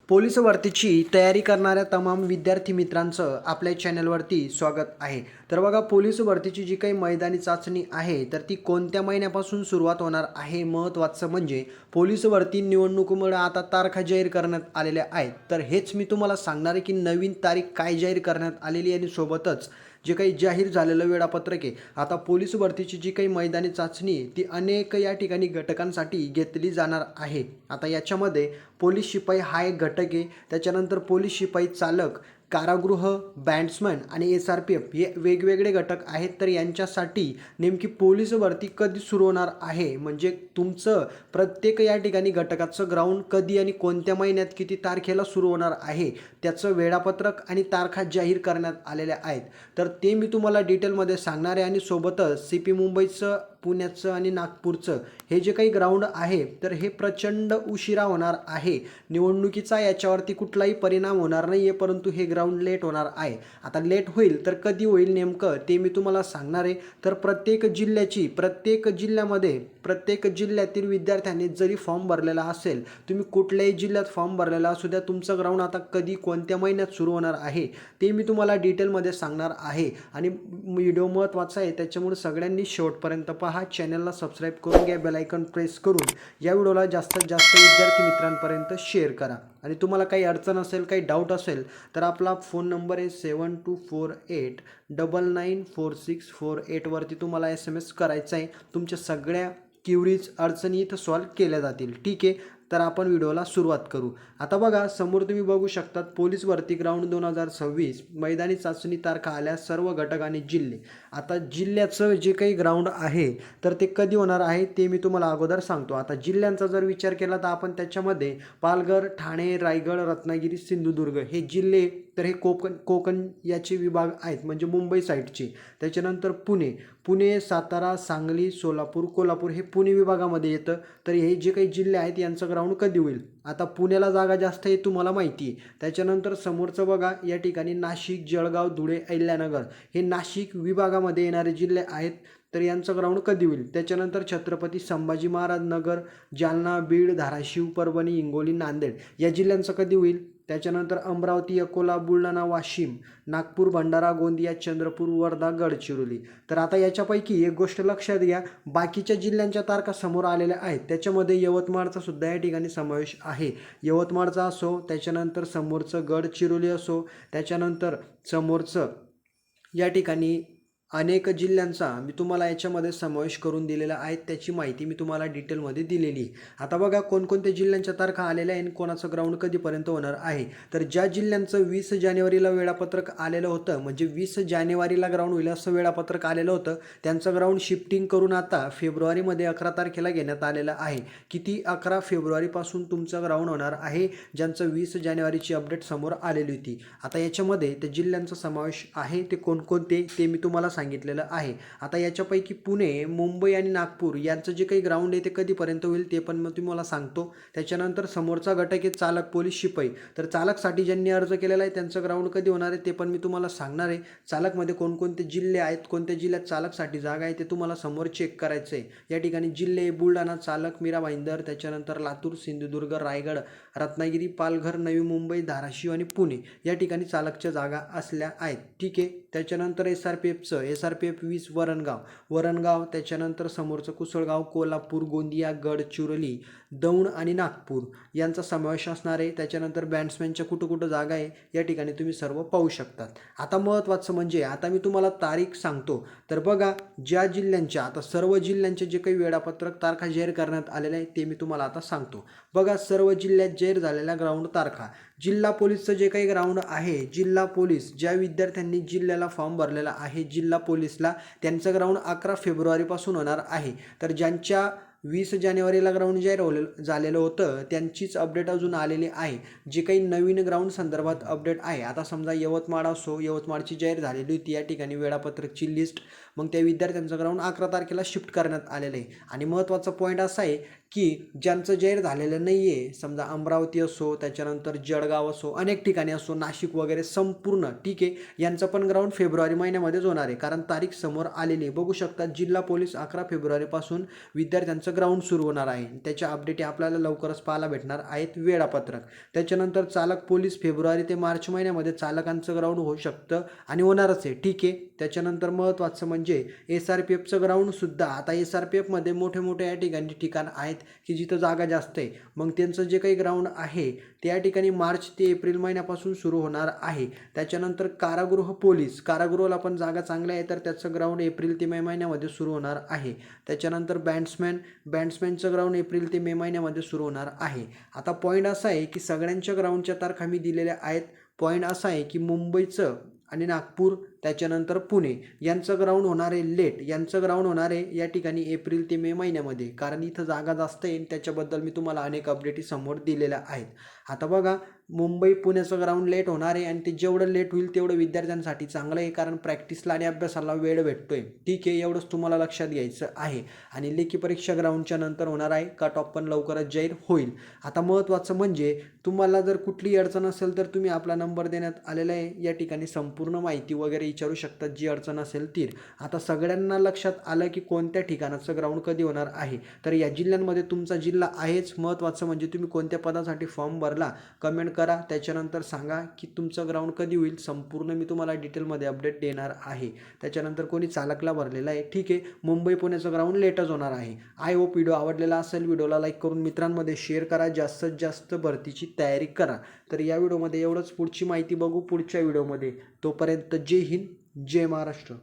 Police भरतीची तयारी करणाऱ्या तमाम विद्यार्थी मित्रांचं आपल्या चॅनलवरती स्वागत आहे. तर बघा, पोलीस भरतीची जी काही मैदानी चाचणी आहे तर ती कोणत्या महिन्यापासून सुरुवात होणार आहे. महत्त्वाचं म्हणजे पोलीस भरती निवडणुकीमुळे आता तारखा जाहीर करण्यात आलेल्या आहेत. तर हेच मी तुम्हाला सांगणार आहे की नवीन तारीख काय जाहीर करण्यात आलेली आहे आणि सोबतच जे काही जाहीर झालेलं वेळापत्रक आहे. आता पोलीस भरतीची जी काही मैदानी चाचणी आहे ती अनेक या ठिकाणी घटकांसाठी घेतली जाणार आहे. आता याच्यामध्ये पोलीस शिपाई हा एक घटक आहे. त्याच्यानंतर पोलीस शिपाई चालक, कारागृह, बॅट्समन आणि SRPF हे वेगवेगळे घटक आहेत. तर यांच्यासाठी नेमकी पोलीस भरती कधी सुरू होणार आहे, म्हणजे तुमचं प्रत्येक या ठिकाणी घटकाचं ग्राउंड कधी आणि कोणत्या महिन्यात किती तारखेला सुरू होणार आहे त्याचं वेळापत्रक आणि तारखा जाहीर करण्यात आलेल्या आहेत. तर ते मी तुम्हाला डिटेलमध्ये सांगणार आहे. आणि सोबतच CP मुंबईचं, पुण्याचं आणि नागपूरचं हे जे काही ग्राउंड आहे तर हे प्रचंड उशिरा होणार आहे. निवडणुकीचा याच्यावरती कुठलाही परिणाम होणार नाही आहे, परंतु हे ग्राउंड लेट होणार आहे. आता लेट होईल तर कधी होईल नेमकं ते मी तुम्हाला सांगणार आहे. तर प्रत्येक जिल्ह्यातील विद्यार्थ्यांनी जरी फॉर्म भरलेला असेल, तुम्ही कुठल्याही जिल्ह्यात फॉर्म भरलेला असू द्या, तुमचं ग्राउंड आता कधी कोणत्या महिन्यात सुरू होणार आहे ते मी तुम्हाला डिटेलमध्ये सांगणार आहे. आणि व्हिडिओ महत्त्वाचा आहे त्याच्यामुळे सगळ्यांनी शेवटपर्यंत पहा. चॅनलला सबस्क्राईब करून घ्या, बेल आयकॉन प्रेस करून या व्हिडिओला जास्तीत जास्त विद्यार्थी मित्रांपर्यंत शेअर करा. आणि तुम्हाला काही अडचण असेल, काही डाऊट असेल तर आपला फोन नंबर आहे 7248994648 वरती तुम्हाला SMS करायचा आहे. तुमच्या सगळ्या क्युरीज, अडचणी इथं सॉल्व केल्या जातील. ठीक आहे, तर आपण व्हिडिओला सुरुवात करू. आता बघा, समोर तुम्ही बघू शकतात पोलीस भरती ग्राउंड 2026 मैदानी चाचणी तारखा आल्या, सर्व घटक आणि जिल्हे. आता जिल्ह्याचं जे काही ग्राउंड आहे तर ते कधी होणार आहे ते मी तुम्हाला अगोदर सांगतो. आता जिल्ह्यांचा जर विचार केला तर आपण त्याच्यामध्ये पालघर, ठाणे, रायगड, रत्नागिरी, सिंधुदुर्ग हे जिल्हे, तर हे कोकण याचे विभाग आहेत, म्हणजे मुंबई साईडचे. त्याच्यानंतर पुणे, सातारा, सांगली, सोलापूर, कोल्हापूर हे पुणे विभागामध्ये येतं. तर हे जे काही जिल्हे आहेत यांचं ग्राउंड कधी होईल. आता पुण्याला जागा जास्त आहे तुम्हाला माहिती आहे. त्याच्यानंतर समोरचं बघा, या ठिकाणी नाशिक, जळगाव, धुळे, अहिल्यानगर हे नाशिक विभागामध्ये येणारे जिल्हे आहेत. तर यांचं ग्राउंड कधी होईल. त्याच्यानंतर छत्रपती संभाजी महाराज नगर, जालना, बीड, धाराशिव, परभणी, हिंगोली, नांदेड या जिल्ह्यांचं कधी होईल. त्याच्यानंतर अमरावती, अकोला, बुलढाणा, वाशिम, नागपूर, भंडारा, गोंदिया, चंद्रपूर, वर्धा, गडचिरोली. तर आता याच्यापैकी एक गोष्ट लक्षात घ्या, बाकीच्या जिल्ह्यांच्या तारखा समोर आलेल्या आहेत. त्याच्यामध्ये यवतमाळचा सुद्धा या ठिकाणी समावेश आहे. यवतमाळचा असो, त्याच्यानंतर समोरचं गडचिरोली असो, त्याच्यानंतर समोरचं या ठिकाणी अनेक जिल्ह्यांचा मी तुम्हाला याच्यामध्ये समावेश करून दिलेला आहे. त्याची माहिती मी तुम्हाला डिटेलमध्ये दिलेली आहे. आता बघा, कोणकोणत्या जिल्ह्यांच्या तारखा आलेल्या आहे आणि कोणाचं ग्राउंड कधीपर्यंत होणार आहे. तर ज्या जिल्ह्यांचं 20 जानेवारीला वेळापत्रक आलेलं होतं, म्हणजे 20 जानेवारीला ग्राउंड होईल असं वेळापत्रक आलेलं होतं, त्यांचं ग्राउंड शिफ्टिंग करून आता फेब्रुवारीमध्ये 11 तारखेला घेण्यात आलेलं आहे. किती? 11 फेब्रुवारीपासून तुमचं ग्राउंड होणार आहे, ज्यांचं 20 जानेवारीची अपडेट समोर आलेली होती. आता याच्यामध्ये त्या जिल्ह्यांचा समावेश आहे, ते कोणकोणते ते मी तुम्हाला सांगितलेलं आहे. आता याच्यापैकी पुणे, मुंबई आणि नागपूर यांचं जे काही ग्राउंड आहे ते कधीपर्यंत होईल ते पण मी तुम्हाला सांगतो. त्याच्यानंतर समोरचा घटक आहे चालक, पोलीस शिपाई. तर चालकसाठी ज्यांनी अर्ज केलेला आहे त्यांचं ग्राउंड कधी होणार आहे ते पण मी तुम्हाला सांगणार आहे. चालकमध्ये कोणकोणते जिल्हे आहेत, कोणत्या जिल्ह्यात चालकसाठी जागा आहे ते तुम्हाला समोर चेक करायचं आहे. या ठिकाणी जिल्हे बुलढाणा चालक, मीरा भाईंदर, त्याच्यानंतर लातूर, सिंधुदुर्ग, रायगड, रत्नागिरी, पालघर, नवी मुंबई, धाराशिव आणि पुणे या ठिकाणी चालकच्या जागा असल्या आहेत. ठीक आहे. त्याच्यानंतर SRPF 20 वरणगाव, त्याच्यानंतर समोरचं कुसळगाव, कोल्हापूर, गोंदिया, गडचिरोली, दौंड आणि नागपूर यांचा समावेश असणार आहे. त्याच्यानंतर बॅट्समॅनच्या कुठं जागा आहे या ठिकाणी तुम्ही सर्व पाहू शकतात. आता महत्त्वाचं म्हणजे आता मी तुम्हाला तारीख सांगतो. तर बघा, ज्या जिल्ह्यांच्या, आता सर्व जिल्ह्यांचे जे काही वेळापत्रक तारखा जाहीर करण्यात आलेल्या आहे ते मी तुम्हाला आता सांगतो. बघा, सर्व जिल्ह्यात जाहीर झालेल्या ग्राउंड तारखा. जिल्हा पोलीसचं जे काही ग्राउंड आहे, जिल्हा पोलीस ज्या विद्यार्थ्यांनी जिल्ह्याला फॉर्म भरलेला आहे जिल्हा पोलीसला, त्यांचं ग्राउंड 11 फेब्रुवारीपासून होणार आहे. तर ज्यांच्या 20 जानेवारीला ग्राउंड जाहीर झालेलं होतं त्यांचीच अपडेट अजून आलेली आहे. जे काही नवीन ग्राउंड संदर्भात अपडेट आहे, आता समजा यवतमाळ असो, यवतमाळची जाहीर झालेली होती या ठिकाणी वेळापत्रकची लिस्ट, मग त्या विद्यार्थ्यांचं ग्राउंड 11 तारखेला शिफ्ट करण्यात आलेलं आहे. आणि महत्त्वाचा पॉईंट असा आहे की ज्यांचं जाहीर झालेलं नाही आहे, समजा अमरावती असो, त्याच्यानंतर जळगाव असो, अनेक ठिकाणी असो, नाशिक वगैरे संपूर्ण, ठीक आहे, यांचं पण ग्राउंड फेब्रुवारी महिन्यामध्येच होणार आहे, कारण तारीख समोर आलेली आहे. बघू शकता जिल्हा पोलीस 11 फेब्रुवारीपासून विद्यार्थ्यांचं ग्राउंड सुरू होणार आहे. त्याच्या अपडेट आपल्याला लवकरच पाहायला भेटणार आहेत, वेळापत्रक. त्याच्यानंतर चालक पोलीस फेब्रुवारी ते मार्च महिन्यामध्ये चालकांचं ग्राउंड होऊ शकतं आणि होणारच आहे, ठीक आहे. त्याच्यानंतर महत्त्वाचं म्हणजे SRPFचं ग्राउंडसुद्धा, आता SRPFमध्ये मोठे मोठे या ठिकाणी ठिकाण आहेत की जिथं जागा जास्त आहे, मग त्यांचं जे काही ग्राउंड आहे त्या ठिकाणी मार्च ते एप्रिल महिन्यापासून सुरू होणार आहे. त्याच्यानंतर कारागृह पोलीस, कारागृहाला पण जागा चांगल्या आहे, तर त्याचं ग्राउंड एप्रिल ते मे महिन्यामध्ये सुरू होणार आहे. त्याच्यानंतर बॅट्समॅनचं ग्राउंड एप्रिल ते मे महिन्यामध्ये सुरू होणार आहे. आता पॉईंट असा आहे की सगळ्यांच्या ग्राउंडच्या तारखा मी दिलेल्या आहेत. पॉईंट असा आहे की मुंबईचं आणि नागपूर, त्याच्यानंतर पुणे यांचं ग्राउंड होणार आहे लेट, यांचं ग्राउंड होणार आहे या ठिकाणी एप्रिल ते मे महिन्यामध्ये, कारण इथं जागा जास्त आहे. त्याच्याबद्दल मी तुम्हाला अनेक अपडेटी समोर दिलेल्या आहेत. आता बघा, मुंबई पुण्याचं ग्राउंड लेट होणार आहे आणि ते जेवढं लेट होईल तेवढं विद्यार्थ्यांसाठी चांगलं आहे, कारण प्रॅक्टिसला आणि अभ्यासाला वेळ भेटतोय, ठीक आहे. एवढंच तुम्हाला लक्षात घ्यायचं आहे. आणि लेखी परीक्षा ग्राउंडच्या नंतर होणार आहे, कट ऑफ पण लवकरच जाहीर होईल. आता महत्त्वाचं म्हणजे तुम्हाला जर कुठली अडचण असेल तर तुम्ही आपला नंबर देण्यात आलेला आहे, या ठिकाणी संपूर्ण माहिती वगैरे विचारू शकतात, जी अडचण असेल ती. आता सगळ्यांना लक्षात आलं की कोणत्या ठिकाणाचं ग्राउंड कधी होणार आहे. तर या जिल्ह्यांमध्ये तुमचा जिल्हा आहेच. महत्त्वाचं म्हणजे तुम्ही कोणत्या पदासाठी फॉर्म भरला, कमेंट करा. त्याच्यानंतर सांगा की तुमचं ग्राउंड कधी होईल, संपूर्ण मी तुम्हाला डिटेलमध्ये अपडेट देणार आहे. त्याच्यानंतर कोणी चालकला भरलेला आहे, ठीक आहे. मुंबई पुण्याचं ग्राउंड लेटच होणार आहे. आय होप व्हिडिओ आवडलेला असेल, व्हिडिओला लाईक करून मित्रांमध्ये शेअर करा, जास्तीत जास्त भरतीची तयारी करा. तर या व्हिडिओमध्ये एवढंच. पुढची माहिती बघू पुढच्या व्हिडिओमध्ये. तोपर्यंत जय हिंद, जय महाराष्ट्र.